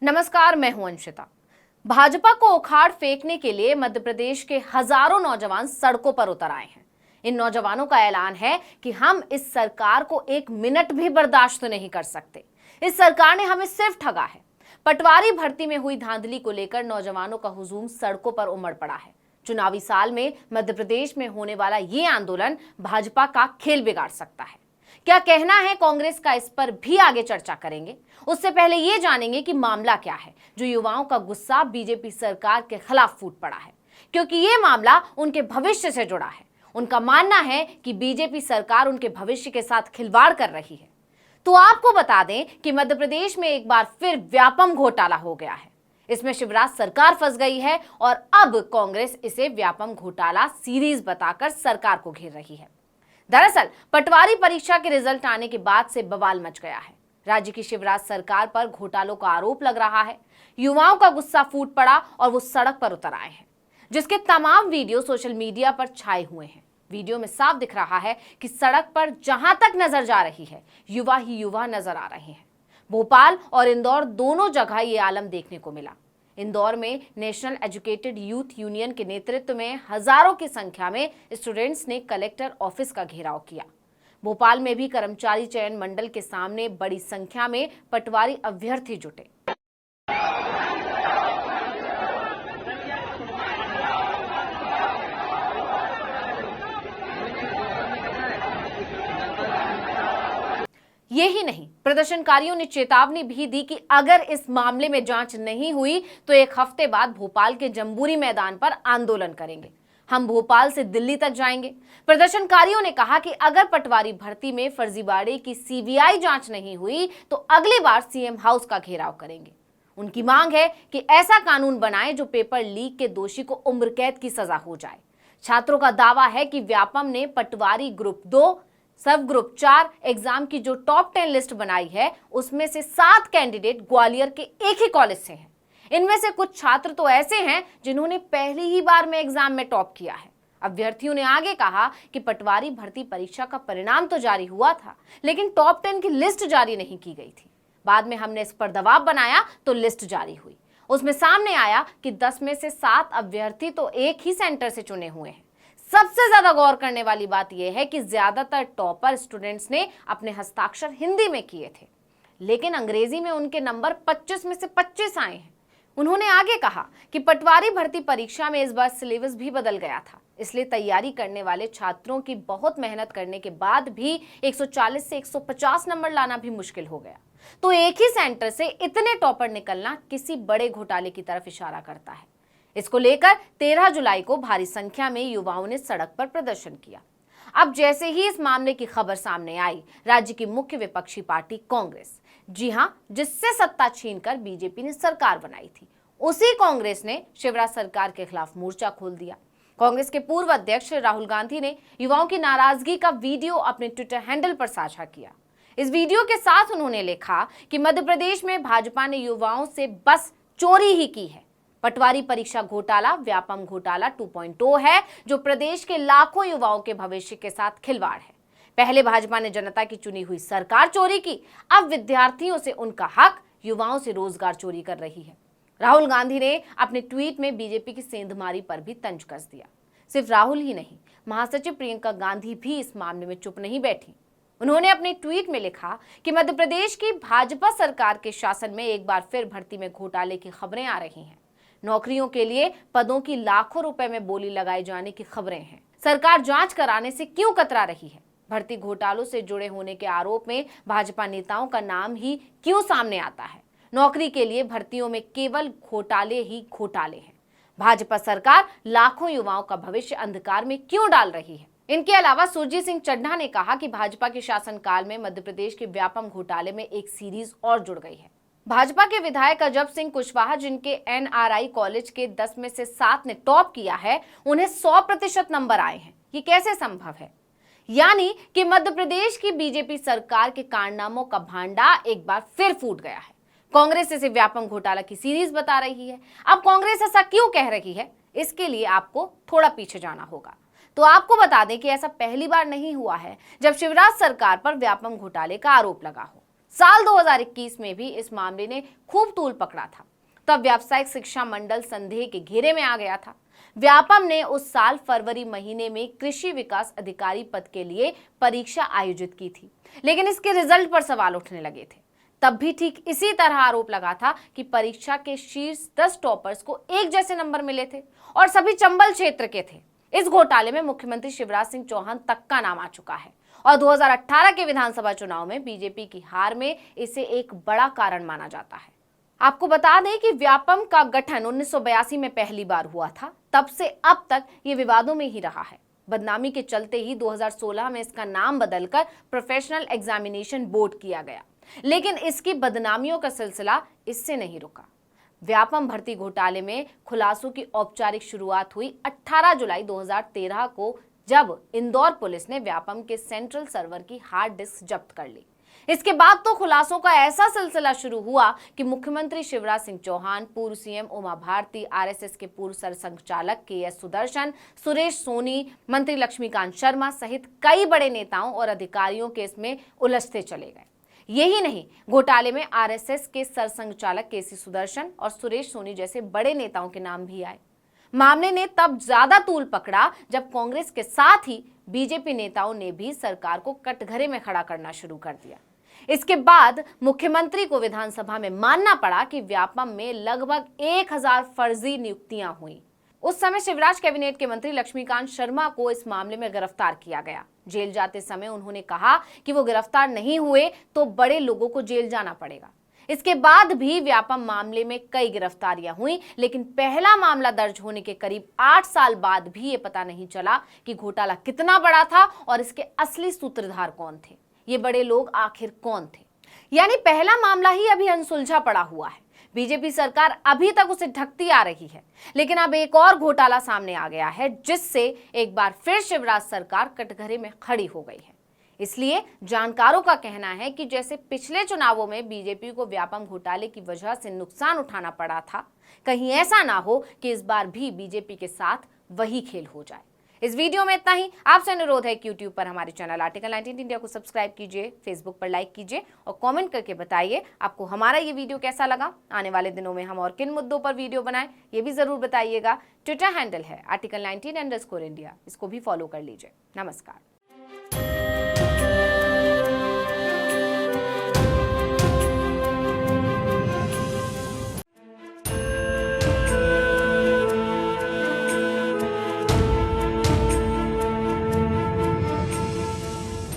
नमस्कार, मैं हूं अंशिता। भाजपा को उखाड़ फेंकने के लिए मध्य प्रदेश के हजारों नौजवान सड़कों पर उतर आए हैं। इन नौजवानों का ऐलान है कि हम इस सरकार को एक मिनट भी बर्दाश्त नहीं कर सकते। इस सरकार ने हमें सिर्फ ठगा है। पटवारी भर्ती में हुई धांधली को लेकर नौजवानों का हुजूम सड़कों पर उमड़ पड़ा है। चुनावी साल में मध्य प्रदेश में होने वाला ये आंदोलन भाजपा का खेल बिगाड़ सकता है। क्या कहना है कांग्रेस का, इस पर भी आगे चर्चा करेंगे। उससे पहले ये जानेंगे कि मामला क्या है जो युवाओं का गुस्सा बीजेपी सरकार के खिलाफ फूट पड़ा है, क्योंकि ये मामला उनके भविष्य से जुड़ा है। उनका मानना है कि बीजेपी सरकार उनके भविष्य के साथ खिलवाड़ कर रही है। तो आपको बता दें कि मध्य प्रदेश में एक बार फिर व्यापम घोटाला हो गया है। इसमें शिवराज सरकार फंस गई है और अब कांग्रेस इसे व्यापम घोटाला सीरीज बताकर सरकार को घेर रही है। दरअसल पटवारी परीक्षा के रिजल्ट आने के बाद से बवाल मच गया है। राज्य की शिवराज सरकार पर घोटालों का आरोप लग रहा है। युवाओं का गुस्सा फूट पड़ा और वो सड़क पर उतर आए हैं, जिसके तमाम वीडियो सोशल मीडिया पर छाए हुए हैं। वीडियो में साफ दिख रहा है कि सड़क पर जहां तक नजर जा रही है, युवा ही युवा नजर आ रहे हैं। भोपाल और इंदौर दोनों जगह ये आलम देखने को मिला। इंदौर में नेशनल एजुकेटेड यूथ यूनियन के नेतृत्व में हजारों की संख्या में स्टूडेंट्स ने कलेक्टर ऑफिस का घेराव किया। भोपाल में भी कर्मचारी चयन मंडल के सामने बड़ी संख्या में पटवारी अभ्यर्थी जुटे। यही नहीं, प्रदर्शनकारियों ने चेतावनी भी दी कि अगर इस मामले में जांच नहीं हुई तो एक हफ्ते बाद भोपाल के जंबूरी मैदान पर आंदोलन करेंगे। हम भोपाल से दिल्ली तक जाएंगे। प्रदर्शनकारियों ने कहा कि अगर पटवारी भर्ती में फर्जीवाड़े की सीबीआई जांच नहीं हुई तो अगली बार सीएम हाउस का घेराव करेंगे। उनकी मांग है कि ऐसा कानून बनाए जो पेपर लीक के दोषी को उम्र कैद की सजा हो जाए। छात्रों का दावा है कि व्यापम ने पटवारी ग्रुप 2 सब ग्रुप 4 एग्जाम की जो टॉप 10 लिस्ट बनाई है उसमें से 7 कैंडिडेट ग्वालियर के एक ही कॉलेज से हैं। इनमें से कुछ छात्र तो ऐसे हैं जिन्होंने पहली ही बार में एग्जाम में टॉप किया है। अभ्यर्थियों ने आगे कहा कि पटवारी भर्ती परीक्षा का परिणाम तो जारी हुआ था, लेकिन टॉप 10 की लिस्ट जारी नहीं की गई थी। बाद में हमने इस पर दबाव बनाया तो लिस्ट जारी हुई। उसमें सामने आया कि 10 में से 7 अभ्यर्थी तो एक ही सेंटर से चुने हुए हैं। सबसे ज्यादा गौर करने वाली बात यह है कि ज्यादातर टॉपर स्टूडेंट्स ने अपने हस्ताक्षर हिंदी में किए थे, लेकिन अंग्रेजी में उनके नंबर 25 में से 25 आए हैं। उन्होंने आगे कहा कि पटवारी भर्ती परीक्षा में इस बार सिलेबस भी बदल गया था, इसलिए तैयारी करने वाले छात्रों की बहुत मेहनत करने के बाद भी 140 से 150 नंबर लाना भी मुश्किल हो गया। तो एक ही सेंटर से इतने टॉपर निकलना किसी बड़े घोटाले की तरफ इशारा करता है। इसको लेकर 13 जुलाई को भारी संख्या में युवाओं ने सड़क पर प्रदर्शन किया। अब जैसे ही इस मामले की खबर सामने आई, राज्य की मुख्य विपक्षी पार्टी कांग्रेस, जी हां, जिससे सत्ता छीनकर बीजेपी ने सरकार बनाई थी, उसी कांग्रेस ने शिवराज सरकार के खिलाफ मोर्चा खोल दिया। कांग्रेस के पूर्व अध्यक्ष राहुल गांधी ने युवाओं की नाराजगी का वीडियो अपने ट्विटर हैंडल पर साझा किया। इस वीडियो के साथ उन्होंने लिखा कि मध्य प्रदेश में भाजपा ने युवाओं से बस चोरी ही की है। पटवारी परीक्षा घोटाला व्यापम घोटाला 2.0 है, जो प्रदेश के लाखों युवाओं के भविष्य के साथ खिलवाड़ है। पहले भाजपा ने जनता की चुनी हुई सरकार चोरी की, अब विद्यार्थियों से उनका हक, युवाओं से रोजगार चोरी कर रही है। राहुल गांधी ने अपने ट्वीट में बीजेपी की सेंधमारी पर भी तंज कस दिया। सिर्फ राहुल ही नहीं, महासचिव प्रियंका गांधी भी इस मामले में चुप नहीं बैठी। उन्होंने अपने ट्वीट में लिखा कि मध्य प्रदेश की भाजपा सरकार के शासन में एक बार फिर भर्ती में घोटाले की खबरें आ रही हैं। नौकरियों के लिए पदों की लाखों रुपए में बोली लगाए जाने की खबरें हैं। सरकार जांच कराने से क्यों कतरा रही है? भर्ती घोटालों से जुड़े होने के आरोप में भाजपा नेताओं का नाम ही क्यों सामने आता है? नौकरी के लिए भर्तियों में केवल घोटाले ही घोटाले हैं। भाजपा सरकार लाखों युवाओं का भविष्य अंधकार में क्यों डाल रही है? इनके अलावा सुरजीत सिंह चड्ढा ने कहा कि भाजपा के शासनकाल में मध्य प्रदेश के व्यापम घोटाले में एक सीरीज और जुड़ गई है। भाजपा के विधायक अजब सिंह कुशवाहा, जिनके एनआरआई कॉलेज के 10 में से 7 ने टॉप किया है, उन्हें 100% नंबर आए हैं। ये कैसे संभव है? यानी कि मध्य प्रदेश की बीजेपी सरकार के कारनामों का भांडा एक बार फिर फूट गया है। कांग्रेस इसे व्यापम घोटाला की सीरीज बता रही है। अब कांग्रेस ऐसा क्यों कह रही है, इसके लिए आपको थोड़ा पीछे जाना होगा। तो आपको बता दें कि ऐसा पहली बार नहीं हुआ है जब शिवराज सरकार पर व्यापम घोटाले का आरोप लगा हो। साल 2021 में भी इस मामले ने खूब तूल पकड़ा था। तब व्यावसायिक शिक्षा मंडल संदेह के घेरे में आ गया था। व्यापम ने उस साल फरवरी महीने में कृषि विकास अधिकारी पद के लिए परीक्षा आयोजित की थी, लेकिन इसके रिजल्ट पर सवाल उठने लगे थे। तब भी ठीक इसी तरह आरोप लगा था कि परीक्षा के शीर्ष 10 टॉपर्स को एक जैसे नंबर मिले थे और सभी चंबल क्षेत्र के थे। इस घोटाले में मुख्यमंत्री शिवराज सिंह चौहान तक का नाम आ चुका है और 2018 के विधानसभा चुनाव में बीजेपी की हार में इसे एक बड़ा कारण माना जाता है। आपको बता दें कि व्यापम का गठन 1982 में पहली बार हुआ था। तब से अब तक ये विवादों में ही रहा है। बदनामी के चलते ही 2016 में इसका नाम बदलकर प्रोफेशनल एग्जामिनेशन बोर्ड किया गया, लेकिन इसकी बदनामियों का सिलसिला इससे नहीं रुका। व्यापम भर्ती घोटाले में खुलासों की औपचारिक शुरुआत हुई 18 जुलाई 2013 को, जब इंदौर पुलिस ने व्यापम के सेंट्रल सर्वर की हार्ड डिस्क जब्त कर ली। इसके बाद तो खुलासों का ऐसा सिलसिला शुरू हुआ कि मुख्यमंत्री शिवराज सिंह चौहान, पूर्व सीएम उमा भारती, आरएसएस के पूर्व सरसंघचालक के.एस. सुदर्शन, सुरेश सोनी, मंत्री लक्ष्मीकांत शर्मा सहित कई बड़े नेताओं और अधिकारियों के इसमें उलझते चले गए। यही नहीं, घोटाले में आरएसएस के सरसंघचालक के.सी. सुदर्शन और सुरेश सोनी जैसे बड़े नेताओं के नाम भी आए। मामले ने तब ज्यादा तूल पकड़ा जब कांग्रेस के साथ ही बीजेपी नेताओं ने भी सरकार को कटघरे में खड़ा करना शुरू कर दिया। इसके बाद मुख्यमंत्री को विधानसभा में मानना पड़ा कि व्यापम में लगभग 1000 फर्जी नियुक्तियां हुई। उस समय शिवराज कैबिनेट के मंत्री लक्ष्मीकांत शर्मा को इस मामले में गिरफ्तार किया गया। जेल जाते समय उन्होंने कहा कि वो गिरफ्तार नहीं हुए तो बड़े लोगों को जेल जाना पड़ेगा। इसके बाद भी व्यापम मामले में कई गिरफ्तारियां हुई, लेकिन पहला मामला दर्ज होने के करीब 8 साल बाद भी ये पता नहीं चला कि घोटाला कितना बड़ा था और इसके असली सूत्रधार कौन थे। ये बड़े लोग आखिर कौन थे? यानी पहला मामला ही अभी अनसुलझा पड़ा हुआ है। बीजेपी सरकार अभी तक उसे ढकती आ रही है, लेकिन अब एक और घोटाला सामने आ गया है, जिससे एक बार फिर शिवराज सरकार कटघरे में खड़ी हो गई है। इसलिए जानकारों का कहना है कि जैसे पिछले चुनावों में बीजेपी को व्यापम घोटाले की वजह से नुकसान उठाना पड़ा था, कहीं ऐसा ना हो कि इस बार भी बीजेपी के साथ वही खेल हो जाए। इस वीडियो में इतना ही। आपसे अनुरोध है कि यूट्यूब पर हमारे चैनल आर्टिकल 19 इंडिया को सब्सक्राइब कीजिए, फेसबुक पर लाइक कीजिए और कमेंट करके बताइए आपको हमारा ये वीडियो कैसा लगा। आने वाले दिनों में हम और किन मुद्दों पर वीडियो बनाएं, ये भी जरूर बताइएगा। ट्विटर हैंडल है article19_India, इसको भी फॉलो कर लीजिए। नमस्कार।